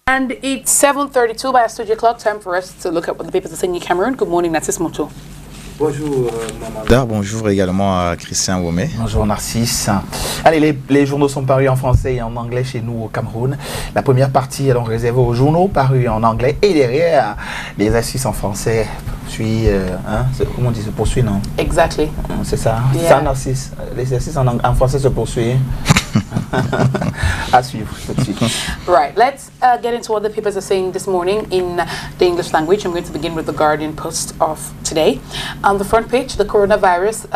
And it's 7:32 by a studio clock. Time for us to look at what the papers are saying in Cameroon. Good morning, Narcisse Moto. Bonjour, Mamada. Bonjour également à Christian Womé. Bonjour Narcisse. Allez, les journaux sont parus en français et en anglais chez nous au Cameroun. La première partie est donc réservée aux journaux parus en anglais et derrière, les assises en français comment on dit, se poursuit, non? Exactly. C'est ça. Yeah. Ça, Narcisse. Les assises en français se poursuivent. À suivre tout de suite. Right, let's get into what the papers are saying this morning in the English language. I'm going to begin with the Guardian Post of today. On the front page, the coronavirus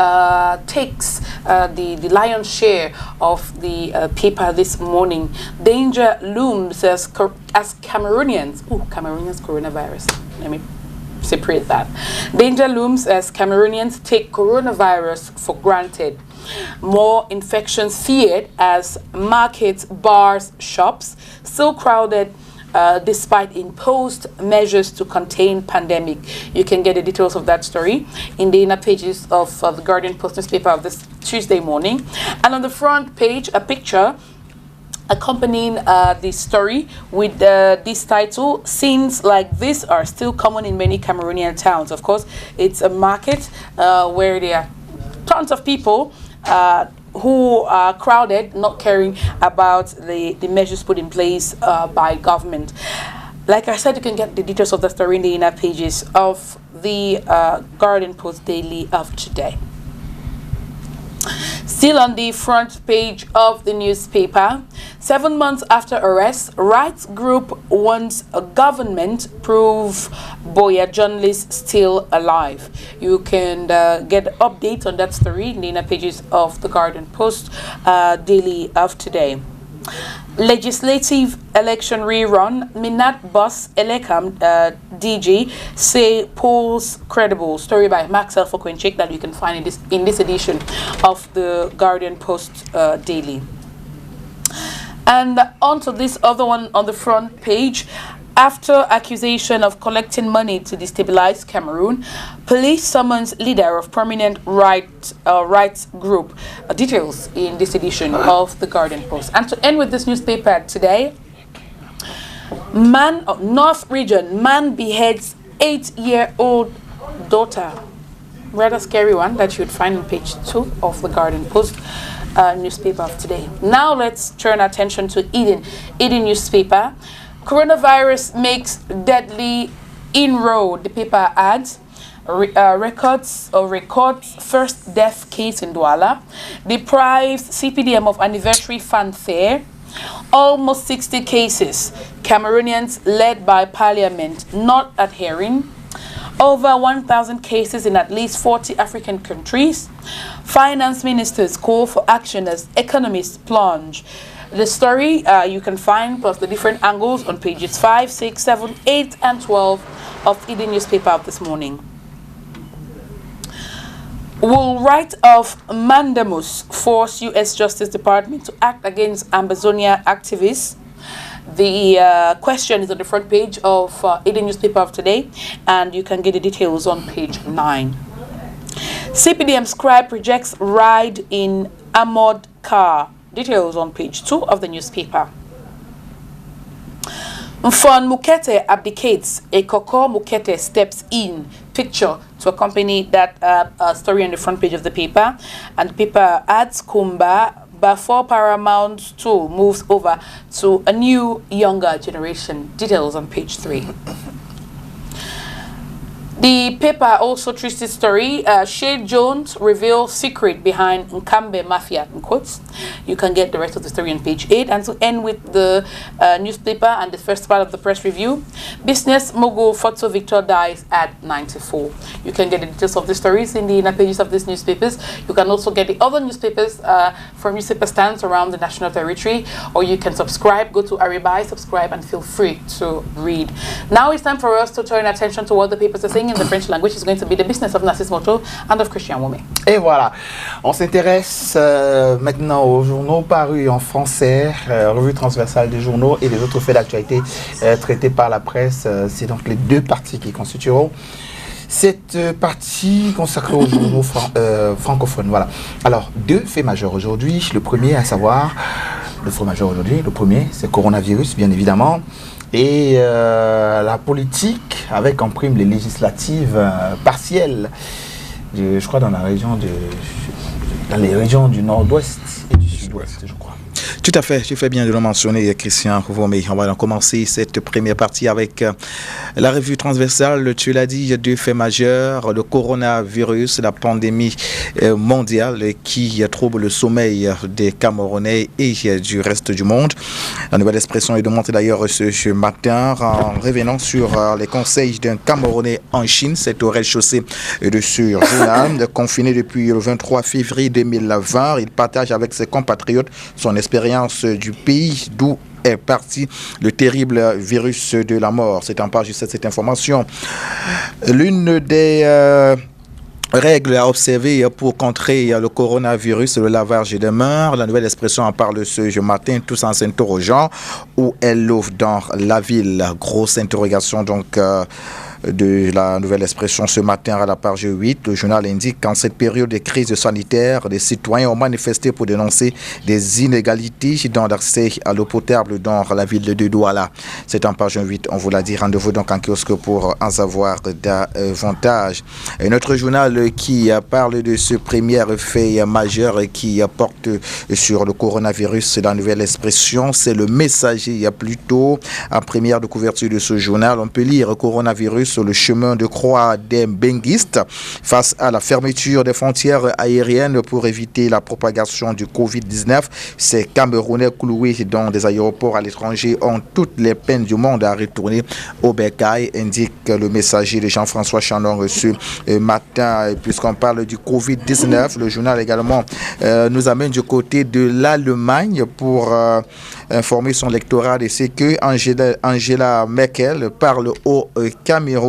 takes the lion's share of the paper this morning. Danger looms as Cameroonians. Cameroonians coronavirus. Let me separate that. Danger looms as Cameroonians take coronavirus for granted. More infections feared as markets, bars, shops still crowded despite imposed measures to contain pandemic. You can get the details of that story in the inner pages of the Guardian Post newspaper of this Tuesday morning. And on the front page, a picture accompanying the story with this title, "Scenes like this are still common in many Cameroonian towns." Of course, it's a market where there are tons of people who are crowded, not caring about the measures put in place by government. Like I said, you can get the details of the story in the inner pages of the Guardian Post Daily of today. Still on the front page of the newspaper, 7 months after arrest, rights group wants a government prove Boya journalist still alive. You can get updates on that story in the inner pages of the Guardian Post Daily of today. Legislative election rerun, Minat Boss Elekam DG say polls credible. Story by Max Elfo-Quenchik that you can find in this edition of the Guardian Post Daily. And on to this other one on the front page. After accusation of collecting money to destabilize Cameroon, police summons leader of prominent rights group. Details in this edition of the Guardian Post. And to end with this newspaper today, North region, man beheads 8-year-old daughter. Rather scary one that you would find on page 2 of the Guardian Post newspaper of today. Now let's turn attention to Eden newspaper. Coronavirus makes deadly inroad, the paper adds. Records first death case in Douala. Deprives CPDM of anniversary fanfare. Almost 60 cases. Cameroonians led by parliament not adhering. Over 1,000 cases in at least 40 African countries. Finance ministers call for action as economists plunge. The story you can find plus the different angles on pages 5, 6, 7, 8, and 12 of Eden newspaper of this morning. Will right of mandamus force U.S. Justice Department to act against Amazonia activists? The question is on the front page of Eden newspaper of today, and you can get the details on page 9. CPDM scribe rejects ride in armored car. Details on page 2 of the newspaper. Mfon Mukete abdicates. Ekoko Mukete steps in. Picture to accompany that story on the front page of the paper. And the paper adds Kumba before Paramount 2 moves over to a new, younger generation. Details on page 3. The paper also treats this story. Shade Jones reveals secret behind Nkambe Mafia, in quotes. You can get the rest of the story on page 8. And to end with the newspaper and the first part of the press review, business mogul Foto Victor dies at 94. You can get the details of the stories in the inner pages of these newspapers. You can also get the other newspapers from newspaper stands around the national territory, or you can subscribe, go to Aribai, subscribe, and feel free to read. Now it's time for us to turn attention to what the papers are saying in the French language. Is going to be the business of Narcisse Moto and of Christian Womé. Et voilà, on s'intéresse maintenant aux journaux parus en français, revue transversale des journaux et des autres faits d'actualité traités par la presse. C'est donc les deux parties qui constitueront cette partie consacrée aux journaux francophones. Voilà. Alors, deux faits majeurs aujourd'hui. Le premier, à savoir, le fait majeur aujourd'hui, le premier, c'est le coronavirus, bien évidemment. Et la politique, avec en prime les législatives partielles, je crois dans les régions du nord-ouest et du sud-ouest, je crois. Tout à fait, tu fais bien de le mentionner, Christian. On va donc commencer cette première partie avec la revue transversale. Tu l'as dit, deux faits majeurs, le coronavirus, la pandémie mondiale qui trouble le sommeil des Camerounais et du reste du monde. La nouvelle expression est demandée d'ailleurs ce matin en revenant sur les conseils d'un Camerounais en Chine. C'est au rez-de-chaussée de ce journal. Confiné depuis le 23 février 2020, il partage avec ses compatriotes son expérience du pays d'où est parti le terrible virus de la mort. C'est en page 7 cette information. L'une des règles à observer pour contrer le coronavirus, le lavage des mains. La nouvelle expression en parle ce matin, tous en s'interrogeant où elle l'ouvre dans la ville. Grosse interrogation donc de la nouvelle expression ce matin à la page 8. Le journal indique qu'en cette période de crise sanitaire, les citoyens ont manifesté pour dénoncer des inégalités dans l'accès à l'eau potable dans la ville de Douala. C'est en page 8, on vous l'a dit. Rendez-vous donc en kiosque pour en savoir davantage. Un autre journal qui parle de ce premier fait majeur qui porte sur le coronavirus, la nouvelle expression, c'est le Messager. Plutôt en première de couverture de ce journal, on peut lire coronavirus sur le chemin de croix des benguistes face à la fermeture des frontières aériennes pour éviter la propagation du Covid-19. Ces Camerounais cloués dans des aéroports à l'étranger ont toutes les peines du monde à retourner au bercail, indique le Messager de Jean-François Chandon ce matin. Et puisqu'on parle du Covid-19, le journal également nous amène du côté de l'Allemagne pour informer son lectorat de ce que Angela Merkel parle au Cameroun.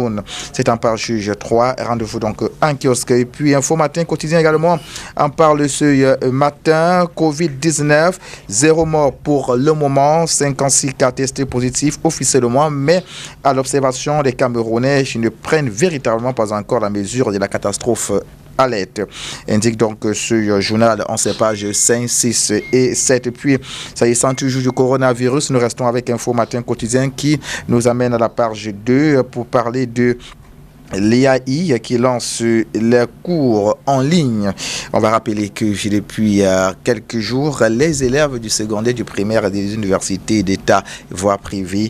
C'est en page 3. Rendez-vous donc en kiosque. Et puis Info Matin Quotidien également en parle ce matin. Covid-19, 0 mort pour le moment, 56 cas testés positifs officiellement, mais à l'observation des Camerounais, ils ne prennent véritablement pas encore la mesure de la catastrophe alerte. Indique donc ce journal en ses pages 5, 6 et 7. Et puis, s'agissant toujours du coronavirus, nous restons avec Info Matin Quotidien qui nous amène à la page 2 pour parler de l'IAI qui lance les cours en ligne. On va rappeler que depuis quelques jours, les élèves du secondaire, du primaire et des universités d'État, voire privées,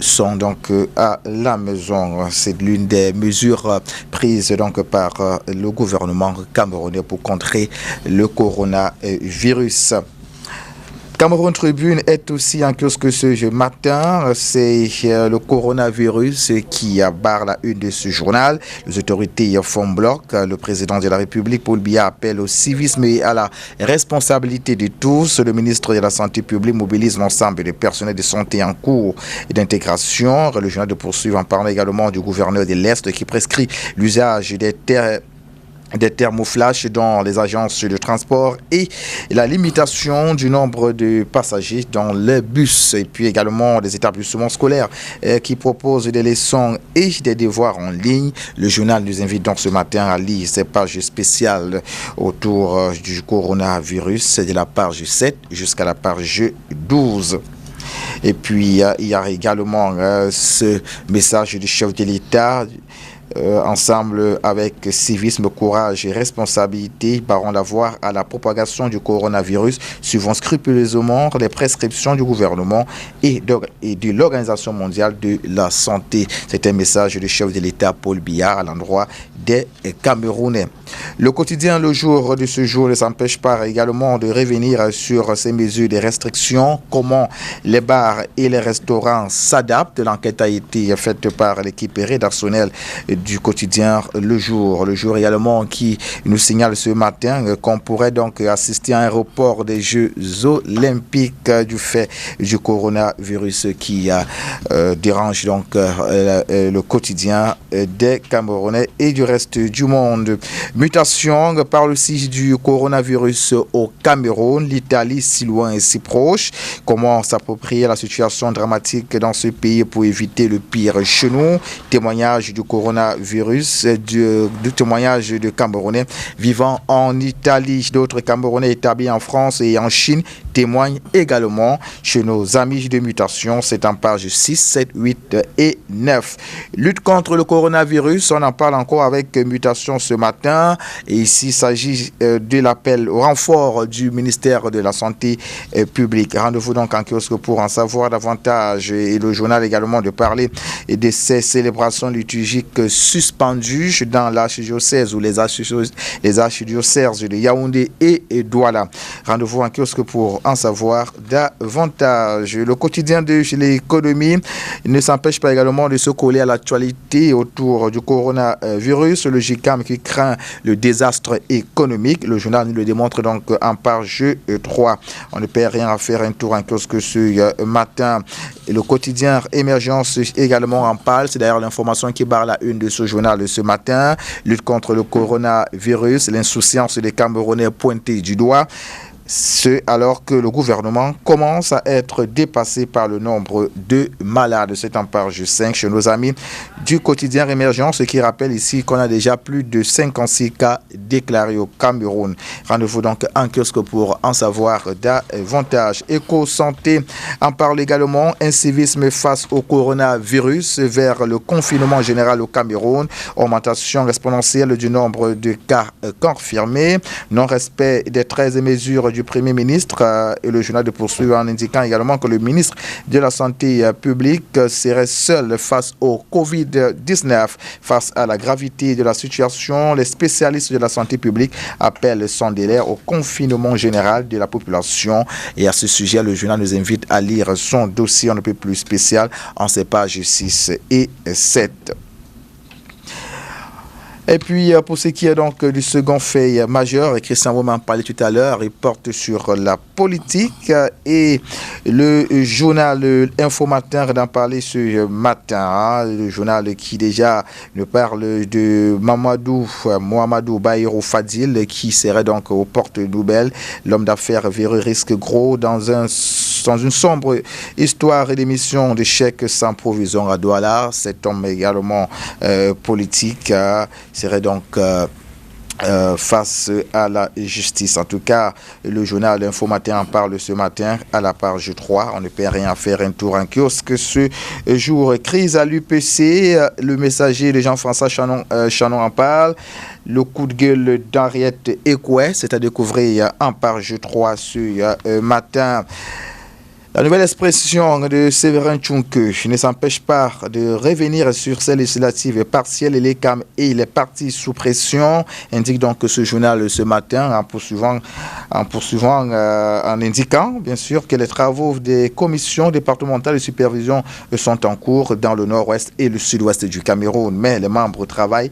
sont donc à la maison. C'est l'une des mesures prises donc par le gouvernement camerounais pour contrer le coronavirus. Cameroun Tribune est aussi en kiosque ce matin. C'est le coronavirus qui barre la une de ce journal. Les autorités font bloc. Le président de la République, Paul Biya, appelle au civisme et à la responsabilité de tous. Le ministre de la Santé publique mobilise l'ensemble des personnels de santé en cours d'intégration. Le journal de poursuivre en parlant également du gouverneur de l'Est qui prescrit l'usage des thermoflash dans les agences de transport et la limitation du nombre de passagers dans les bus, et puis également des établissements scolaires qui proposent des leçons et des devoirs en ligne. Le journal nous invite donc ce matin à lire ces pages spéciales autour du coronavirus de la page 7 jusqu'à la page 12. Et puis il y a également ce message du chef de l'État. Ensemble avec civisme, courage et responsabilité, barrons la voie à la propagation du coronavirus, suivant scrupuleusement les prescriptions du gouvernement et de l'Organisation mondiale de la santé. C'est un message du chef de l'État Paul Biya à l'endroit des Camerounais. Le quotidien Le Jour de ce jour ne s'empêche pas également de revenir sur ces mesures de restriction, comment les bars et les restaurants s'adaptent. L'enquête a été faite par l'équipe rédactionnelle du quotidien Le Jour. Le Jour également qui nous signale ce matin qu'on pourrait donc assister à un report des Jeux olympiques du fait du coronavirus qui dérange donc le quotidien des Camerounais et du reste du monde. Mutation parle aussi du coronavirus au Cameroun, l'Italie si loin et si proche. Comment s'approprier la situation dramatique dans ce pays pour éviter le pire chez nous. Témoignage du coronavirus coronavirus. Du témoignage de Camerounais vivant en Italie. D'autres Camerounais établis en France et en Chine témoignent également chez nos amis de mutation. C'est en page 6, 7, 8 et 9. Lutte contre le coronavirus, on en parle encore avec mutation ce matin. Et ici, il s'agit de l'appel au renfort du ministère de la Santé publique. Rendez-vous donc en kiosque pour en savoir davantage. Et le journal également de parler de ces célébrations liturgiques suspendues dans l'archidiocèse ou les archidiocèses de Yaoundé et Douala. Rendez-vous en kiosque pour en savoir davantage. Le quotidien de l'économie ne s'empêche pas également de se coller à l'actualité autour du coronavirus. Le GICAM qui craint le désastre économique. Le journal nous le démontre donc en page 3. On ne perd rien à faire un tour en kiosque ce matin. Et le quotidien Émergence également en parle. C'est d'ailleurs l'information qui barre la une de ce journal ce matin. Lutte contre le coronavirus, l'insouciance des Camerounais pointée du doigt. Ce alors que le gouvernement commence à être dépassé par le nombre de malades. C'est en page 5 chez nos amis du quotidien Émergence, ce qui rappelle ici qu'on a déjà plus de 56 cas déclarés au Cameroun. Rendez-vous donc en kiosque pour en savoir davantage. Éco-santé en parle également. Incivisme face au coronavirus vers le confinement général au Cameroun. Augmentation exponentielle du nombre de cas confirmés. Non-respect des 13 mesures du Premier ministre et le journal de poursuivre en indiquant également que le ministre de la Santé publique serait seul face au Covid-19. Face à la gravité de la situation, les spécialistes de la santé publique appellent sans délai au confinement général de la population. Et à ce sujet, le journal nous invite à lire son dossier un peu plus spécial en ses pages 6 et 7. Et puis, pour ce qui est donc du second fait majeur, Christian Woman parlait tout à l'heure, il porte sur la politique et le journal Info Matin d'en parler ce matin. Le journal qui déjà nous parle de Mohamedou Bayrou Fadil qui serait donc aux portes nouvelles. L'homme d'affaires verrait risque gros dans une sombre histoire et d'émission d'échecs sans provision à Douala. Cet homme également politique serait donc face à la justice. En tout cas, le journal Info Matin en parle ce matin à la page 3. On ne peut rien faire, un tour en kiosque ce jour. Crise à l'UPC, le messager de Jean-François Chanon en parle. Le coup de gueule d'Henriette Ekoué, c'est à découvrir en page 3 ce matin. La nouvelle expression de Séverin Tchounkeu ne s'empêche pas de revenir sur ces législatives partielles et les CAM et les partis sous pression, indique donc ce journal ce matin en indiquant bien sûr que les travaux des commissions départementales de supervision sont en cours dans le nord-ouest et le sud-ouest du Cameroun, mais les membres travaillent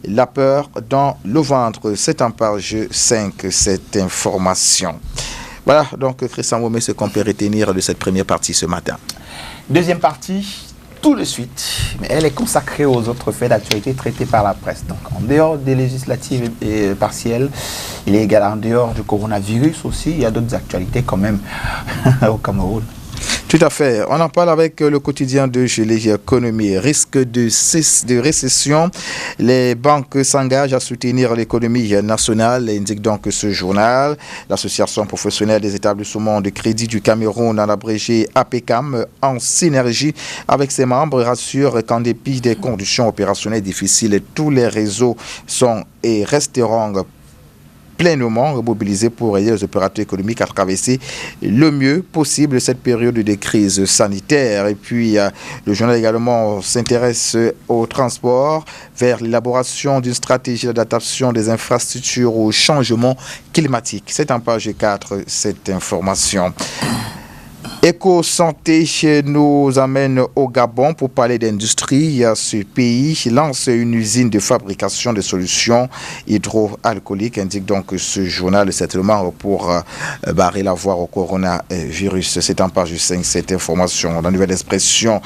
la peur dans le ventre. C'est en page 5 cette information. Voilà, donc Christian Womé, ce qu'on peut retenir de cette première partie ce matin. Deuxième partie, tout de suite, mais elle est consacrée aux autres faits d'actualité traités par la presse. Donc en dehors des législatives partielles, il est également en dehors du coronavirus aussi, il y a d'autres actualités quand même au Cameroun. Tout à fait. On en parle avec le quotidien de l'économie. Risque de récession. Les banques s'engagent à soutenir l'économie nationale, indique donc ce journal. L'Association professionnelle des établissements de crédit du Cameroun, en abrégé APCAM, en synergie avec ses membres, rassure qu'en dépit des conditions opérationnelles difficiles, tous les réseaux sont et resteront pleinement mobilisés pour aider les opérateurs économiques à traverser le mieux possible cette période de crise sanitaire. Et puis, le journal également s'intéresse au transport vers l'élaboration d'une stratégie d'adaptation des infrastructures au changement climatique. C'est en page 4, cette information. Éco-santé nous amène au Gabon pour parler d'industrie. Ce pays lance une usine de fabrication de solutions hydroalcooliques, indique donc ce journal, certainement pour barrer la voie au coronavirus. C'est en page 5 cette information. La nouvelle expression,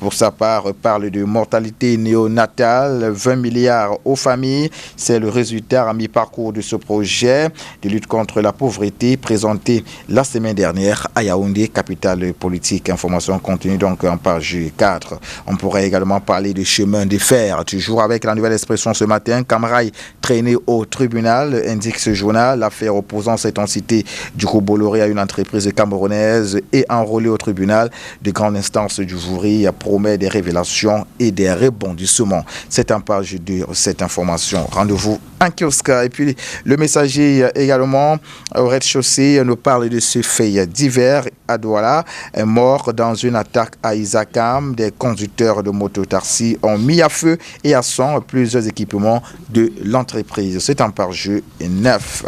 pour sa part, parle de mortalité néonatale, 20 milliards aux familles. C'est le résultat à mi-parcours de ce projet de lutte contre la pauvreté présenté la semaine dernière à Yaoundé, capitale capitale politique. Information contenue donc en page 4. On pourrait également parler du chemin de fer. Toujours avec la nouvelle expression ce matin, Camrail traîné au tribunal, indique ce journal. L'affaire opposant cette entité du groupe Bolloré à une entreprise camerounaise et enrôlée au tribunal de grande instance du jury promet des révélations et des rebondissements. C'est en page 2 cette information. Rendez-vous en kiosque. Et puis le Messager également au rez-de-chaussée nous parle de ce fait divers à Douala. Un mort dans une attaque à Isakam. Des conducteurs de mototaxi ont mis à feu et à sang plusieurs équipements de l'entreprise. C'est en page 9.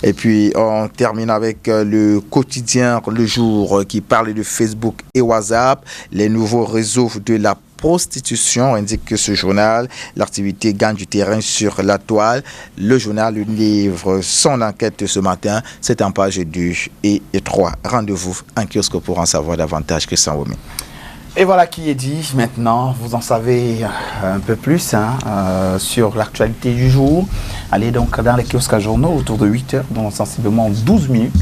Et puis, on termine avec le quotidien Le Jour qui parle de Facebook et WhatsApp, les nouveaux réseaux de la prostitution, indique que ce journal, l'activité gagne du terrain sur la toile. Le journal livre son enquête ce matin, c'est en page 2 et 3. Rendez-vous en kiosque pour en savoir davantage que ça. Et voilà qui est dit. Maintenant, vous en savez un peu plus sur l'actualité du jour. Allez donc dans les kiosques à journaux autour de 8h, dans sensiblement 12 minutes.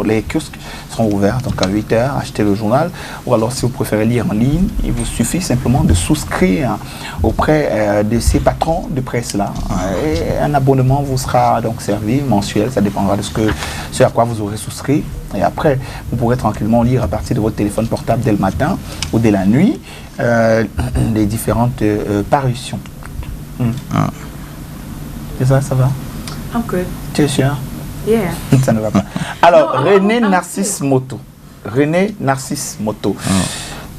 Les kiosques seront ouverts donc à 8h. Achetez le journal. Ou alors si vous préférez lire en ligne, il vous suffit simplement de souscrire auprès de ces patrons de presse-là. Et un abonnement vous sera donc servi mensuel. Ça dépendra de ce à quoi vous aurez souscrit. Et après, vous pourrez tranquillement lire à partir de votre téléphone portable dès le matin ou dès la nuit les différentes parutions. Et ça va? I'm good. Tu es sûr? Yeah. Ça ne va pas. Alors, No, René I'm Narcisse Moto. René Narcisse Moto.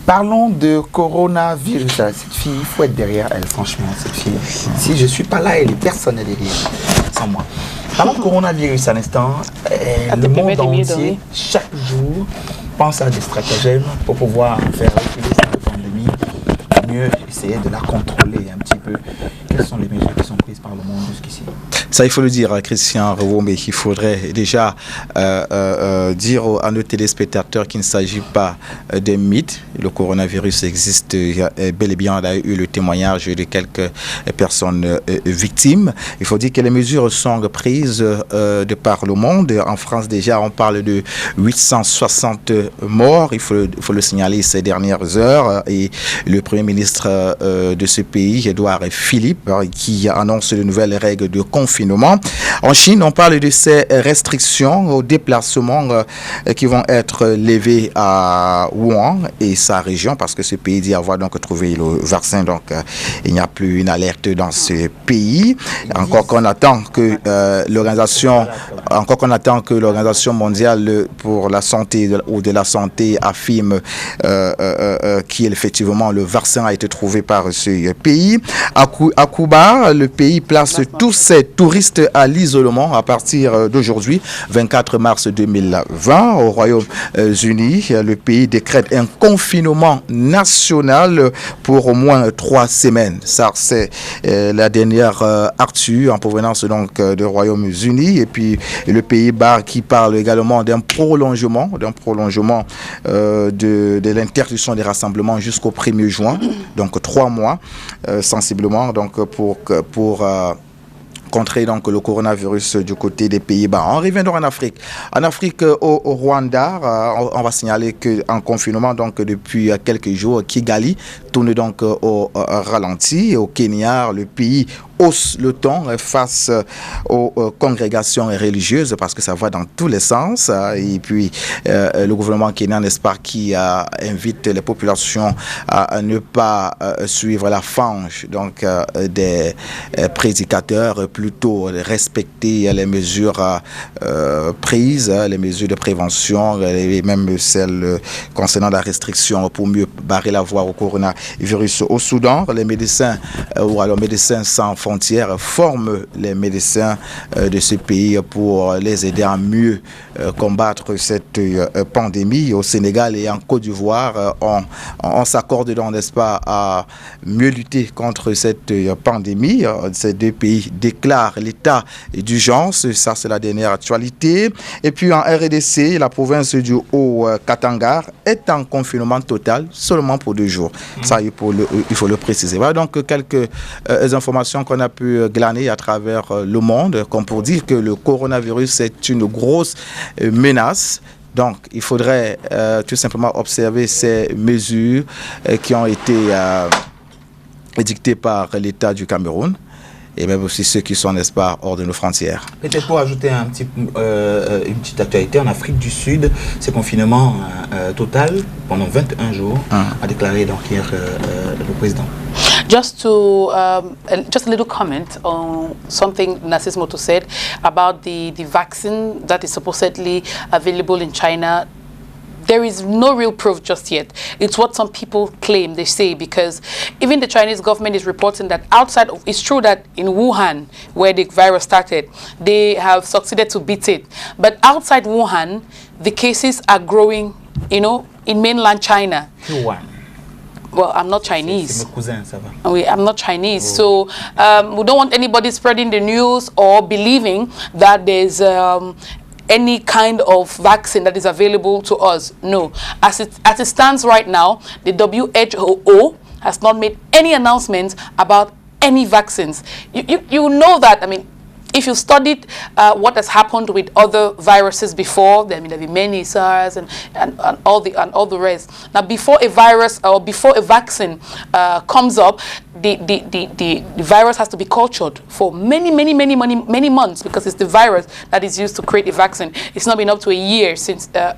Parlons de coronavirus. Cette fille, il faut être derrière elle, franchement, cette fille. Si je ne suis pas là, elle est personne derrière, sans moi. Parlons de coronavirus à l'instant. Le monde entier, chaque jour, pense à des stratagèmes pour pouvoir faire reculer cette pandémie, mieux essayer de la contrôler un petit peu. Quelles sont les mesures qui sont prises par le monde jusqu'ici? Ça, il faut le dire, Christian Revaud, mais il faudrait déjà dire à nos téléspectateurs qu'il ne s'agit pas d'un mythe. Le coronavirus existe bel et bien. On a eu le témoignage de quelques personnes victimes. Il faut dire que les mesures sont prises de par le monde. En France, déjà, on parle de 860 morts. Il faut le signaler ces dernières heures. Et le Premier ministre de ce pays, Édouard Philippe, qui annonce de nouvelles règles de confinement. En Chine, on parle de ces restrictions aux déplacements qui vont être levées à Wuhan et sa région, parce que ce pays dit avoir donc trouvé le vaccin, donc il n'y a plus une alerte dans ce pays. Encore qu'on attend que l'organisation mondiale pour la santé ou de la santé affirme qu'effectivement le vaccin a été trouvé par ce pays. À Cuba, le pays place tous ses touristes à l'isolement à partir d'aujourd'hui, 24 mars 2020. Au Royaume-Uni, le pays décrète un confinement national pour au moins 3 semaines. Ça, c'est la dernière actu en provenance donc du Royaume-Uni. Et puis le Pays-Bas qui parle également d'un prolongement de l'interdiction des rassemblements jusqu'au 1er juin, donc 3 mois sensiblement, donc pour contrer donc le coronavirus du côté des Pays-Bas. On revient donc en Afrique. En Afrique, au Rwanda, on va signaler qu'en confinement donc depuis quelques jours, Kigali tourne donc au ralenti. Au Kenya, le pays hausse le ton face aux congrégations religieuses parce que ça va dans tous les sens. Et puis le gouvernement kenyan, n'est-ce pas, qui invite les populations à ne pas suivre la fange donc des prédicateurs, plutôt respecter les mesures prises, les mesures de prévention et même celles concernant la restriction pour mieux barrer la voie au coronavirus. Au Soudan, les médecins ou alors Médecins sans frontières forment les médecins de ce pays pour les aider à mieux combattre cette pandémie. Au Sénégal et en Côte d'Ivoire, on s'accorde donc, n'est-ce pas, à mieux lutter contre cette pandémie. Ces deux pays déclarent l'état d'urgence. Ça, c'est la dernière actualité. Et puis en RDC, la province du Haut-Katanga est en confinement total seulement pour 2 jours. Ça, il faut le préciser. Voilà donc quelques informations qu'on a pu glaner à travers le monde, comme pour dire que le coronavirus est une grosse menace, Donc, il faudrait tout simplement observer ces mesures qui ont été édictées par l'État du Cameroun et même aussi ceux qui sont, n'est-ce pas, hors de nos frontières. Peut-être pour ajouter une petite actualité, en Afrique du Sud, c'est confinement total pendant 21 jours, a déclaré donc hier le président. Just a little comment on something Narcisse Moto said about the vaccine that is supposedly available in China. There is no real proof just yet. It's what some people claim, they say, because even the Chinese government is reporting that outside of, it's true that in Wuhan, where the virus started, they have succeeded to beat it. But outside Wuhan, the cases are growing, you know, in mainland China. Wuhan. Well, I'm not Chinese. C'est mes cousins, ça va. I'm not Chinese. So we don't want anybody spreading the news or believing that there's any kind of vaccine that is available to us. No. As it stands right now, the WHO has not made any announcements about any vaccines. You know that, I mean, if you studied what has happened with other viruses before, there have been many SARS and all the rest. Now, before a virus or before a vaccine comes up, the virus has to be cultured for many months, because it's the virus that is used to create a vaccine. It's not been up to a year since the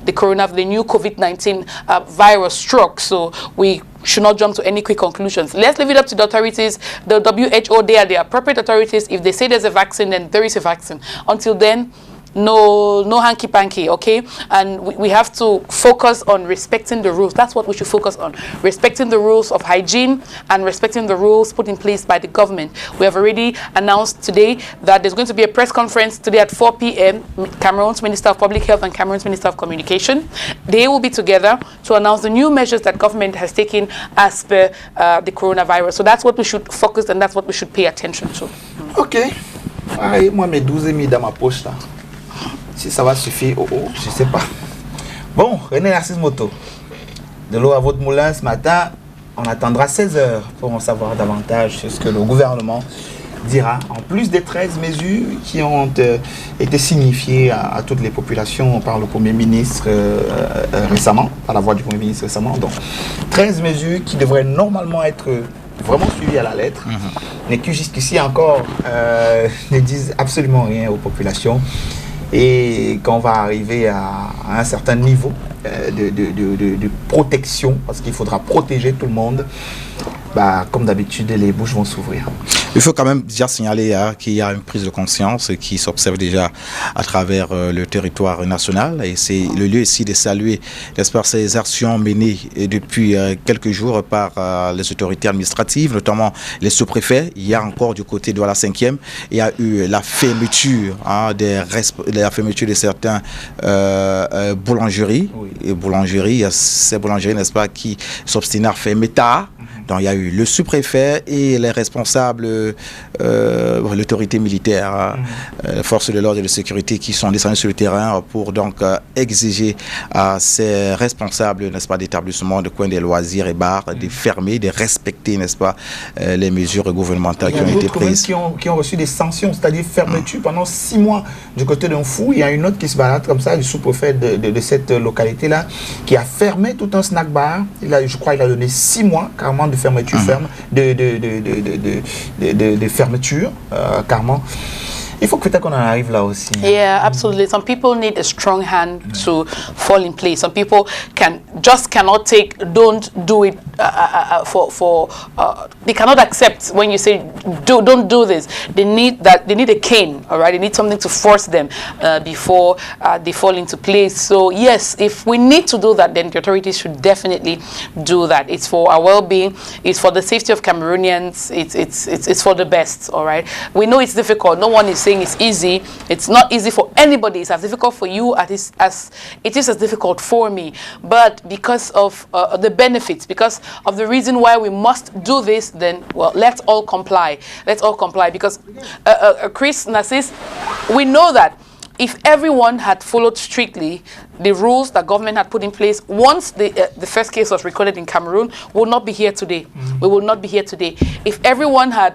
new COVID-19 virus struck, so we should not jump to any quick conclusions. Let's leave it up to the authorities. The WHO, they are the appropriate authorities. If they say there's a vaccine, then there is a vaccine. Until then, no hanky-panky, okay? And we have to focus on respecting the rules. That's what we should focus on. Respecting the rules of hygiene and respecting the rules put in place by the government. We have already announced today that there's going to be a press conference today at 4 p.m. Cameroon's Minister of Public Health and Cameroon's Minister of Communication. They will be together to announce the new measures that government has taken as per the coronavirus. So that's what we should focus and that's what we should pay attention to. Ok. Moi, mes 12 000 dans ma poche là. Si ça va suffire, je sais pas. Bon, René Narcisse Moto, de l'eau à votre moulin ce matin. On attendra 16 heures pour en savoir davantage sur ce que le gouvernement dira, en plus des 13 mesures qui ont été signifiées à toutes les populations par le Premier ministre récemment, par la voix du Premier ministre récemment. Donc, 13 mesures qui devraient normalement être vraiment suivies à la lettre, mais qui jusqu'ici encore ne disent absolument rien aux populations. Et qu'on va arriver à un certain niveau de protection, parce qu'il faudra protéger tout le monde, bah, comme d'habitude, les bouches vont s'ouvrir. Il faut quand même déjà signaler qu'il y a une prise de conscience qui s'observe déjà à travers le territoire national, et c'est le lieu ici de saluer, n'est-ce pas, ces actions menées depuis quelques jours par les autorités administratives, notamment les sous-préfets. Il y a encore du côté de la 5e, il y a eu la fermeture, la fermeture de certaines boulangeries. Oui. Et boulangeries, ces boulangeries, n'est-ce pas, qui s'obstinent à fermer tard. Donc il y a eu le sous-préfet et les responsables, l'autorité militaire, les forces de l'ordre et de sécurité qui sont descendus sur le terrain pour donc exiger à ces responsables, n'est-ce pas, d'établissements de coins des loisirs et bars de fermer, de respecter, n'est-ce pas, les mesures gouvernementales qui ont été prises. Qui ont reçu des sanctions, c'est-à-dire fermeture pendant 6 mois du côté d'un fou. Il y a une autre qui se balade comme ça, du sous-préfet de cette localité-là, qui a fermé tout un snack bar. Je crois qu'il a donné 6 mois carrément de fermeture ferme, de fermeture carrément. Il faut peut-être qu'on en arrive là aussi. Yeah, absolutely. Some people need a strong hand to fall in place. Some people cannot take, don't do it they cannot accept when you say don't do this. They need a cane, all right? They need something to force them before they fall into place. So yes, if we need to do that, then the authorities should definitely do that. It's for our well-being. It's for the safety of Cameroonians. It's for the best, all right? We know it's difficult. No one is saying it's easy. It's not easy for anybody. It's as difficult for you as it is as difficult for me. But because of the benefits, because of the reason why we must do this, then, well, let's all comply. Let's all comply. Because, Chris, Narcisse, we know that if everyone had followed strictly the rules that government had put in place, once the first case was recorded in Cameroon, we would not be here today. We will not be here today. If everyone had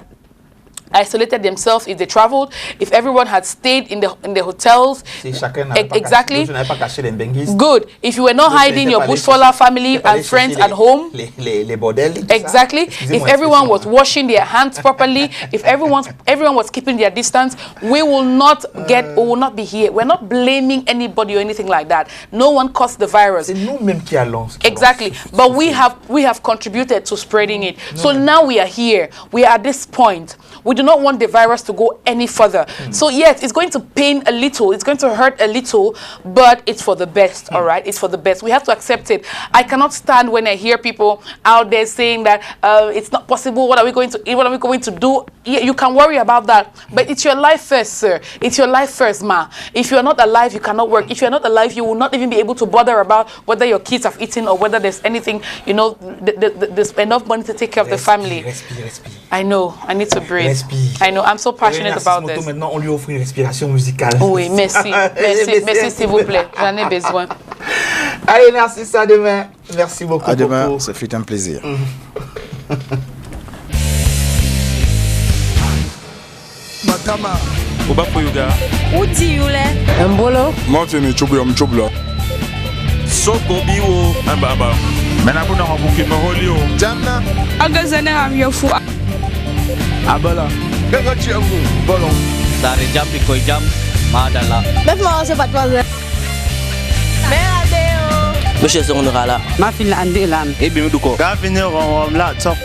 isolated themselves if they traveled, if everyone had stayed in the hotels. Exactly. Good. If you were not hiding your Bushfalla family and friends at home. Exactly. If everyone was washing their hands properly, if everyone was keeping their distance, we will not be here. We're not blaming anybody or anything like that. No one caused the virus. Exactly. But we have contributed to spreading it. So now we are here. We are at this point. We do not want the virus to go any further. So yes, it's going to pain a little. It's going to hurt a little, but it's for the best, all right? It's for the best. We have to accept it. I cannot stand when I hear people out there saying that it's not possible. What are we going to eat? What are we going to do? Yeah, you can worry about that, but it's your life first, sir. It's your life first, ma. If you're not alive, you cannot work. If you're not alive, you will not even be able to bother about whether your kids have eaten or whether there's anything, you know, there's enough money to take care of the family. I know. I need to breathe. I know. I'm so passionate about this. Maintenant, on lui offre une respiration musicale. Oui, merci. Merci, s'il vous plaît. J'en ai besoin. Allez, merci, à demain. Merci beaucoup. À demain, ça fut un plaisir. Matama. Uba Puyuga. Uti yule. Mbolo. Mountain chublo. Soko biwo. Amba. Menabu na habuki maholio. Jamna. Agazane amyofu. Abala. Gaga chiangu. Bolon. Dari jam iko jam. Madala. Bef ma se patwaze. Meradeo. Monsieur Sonora là. Ma fille andi lam. Et bien du coup. Gavine ron la top.